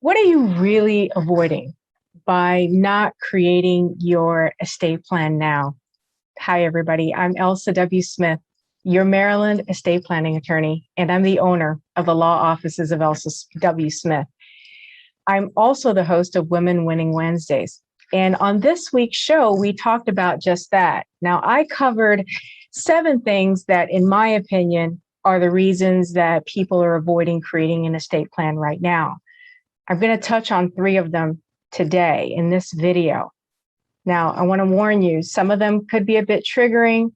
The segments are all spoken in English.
What are you really avoiding by not creating your estate plan now? Hi, everybody. I'm Elsa W. Smith, your Maryland estate planning attorney, and I'm the owner of the law offices of Elsa W. Smith. I'm also the host of Women Winning Wednesdays. And on this week's show, we talked about just that. Now, I covered 7 things that, in my opinion, are the reasons that people are avoiding creating an estate plan right now. I'm going to touch on 3 of them today in this video. Now, I want to warn you, some of them could be a bit triggering,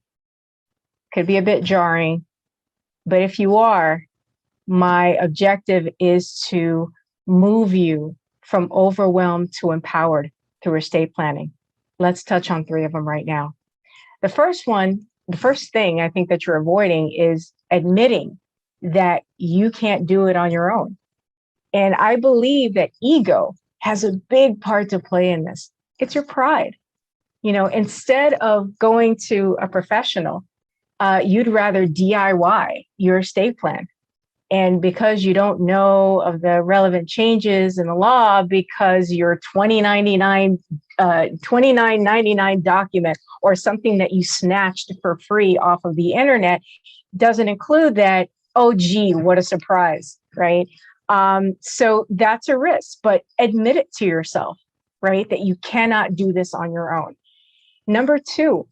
could be a bit jarring, but if you are, my objective is to move you from overwhelmed to empowered through estate planning. Let's touch on 3 of them right now. The first thing I think that you're avoiding is admitting that you can't do it on your own. And I believe that ego has a big part to play in this. It's your pride. You know, instead of going to a professional, you'd rather DIY your estate plan. And because you don't know of the relevant changes in the law, because your $29.99 document or something that you snatched for free off of the internet doesn't include that, oh, gee, what a surprise, right? So that's a risk, but admit it to yourself, right? That you cannot do this on your own. Number 2,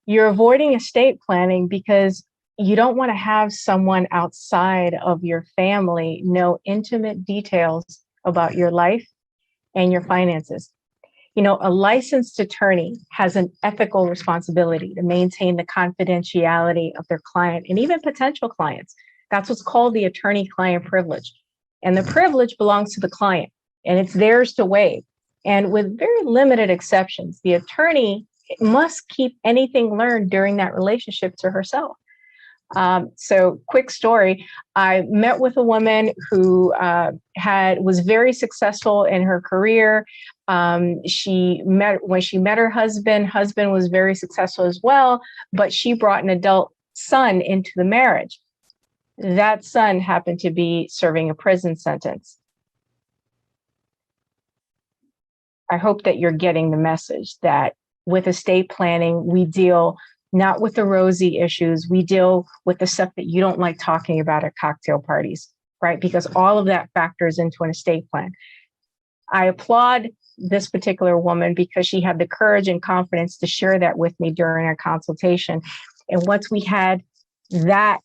you're avoiding estate planning because you don't want to have someone outside of your family know intimate details about your life and your finances. You know, a licensed attorney has an ethical responsibility to maintain the confidentiality of their client and even potential clients. That's what's called the attorney-client privilege. And the privilege belongs to the client, and it's theirs to waive. And with very limited exceptions, the attorney must keep anything learned during that relationship to herself. So quick story, I met with a woman who was very successful in her career. When she met her husband was very successful as well, but she brought an adult son into the marriage. That son happened to be serving a prison sentence. I hope that you're getting the message that with estate planning, we deal not with the rosy issues, we deal with the stuff that you don't like talking about at cocktail parties, right? Because all of that factors into an estate plan. I applaud this particular woman because she had the courage and confidence to share that with me during our consultation. And once we had that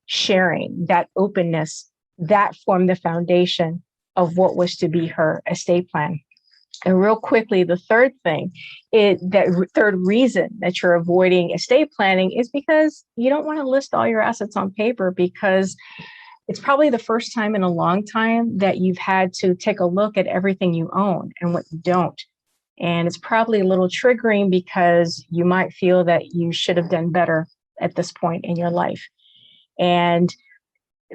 sharing, that openness, that formed the foundation of what was to be her estate plan. And real quickly, the third reason that you're avoiding estate planning is because you don't want to list all your assets on paper, because it's probably the first time in a long time that you've had to take a look at everything you own and what you don't. And it's probably a little triggering because you might feel that you should have done better at this point in your life. And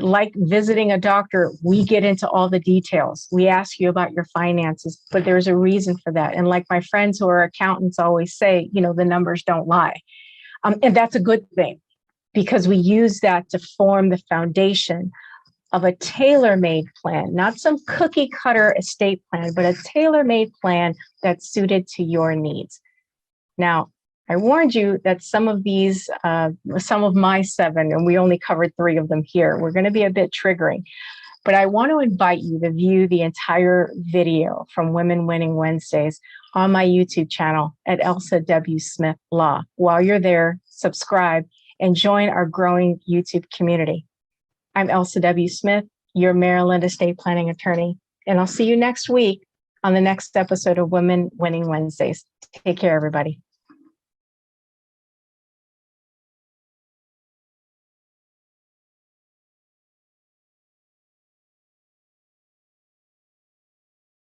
like visiting a doctor, we get into all the details. We ask you about your finances, but there's a reason for that. And like my friends who are accountants always say, you know, the numbers don't lie. And that's a good thing, because we use that to form the foundation of a tailor-made plan, not some cookie cutter estate plan, but a tailor-made plan that's suited to your needs. Now, I warned you that some of my 7, and we only covered 3 of them here, we're going to be a bit triggering. But I want to invite you to view the entire video from Women Winning Wednesdays on my YouTube channel at Elsa W. Smith Law. While you're there, subscribe and join our growing YouTube community. I'm Elsa W. Smith, your Maryland estate planning attorney, and I'll see you next week on the next episode of Women Winning Wednesdays. Take care, everybody.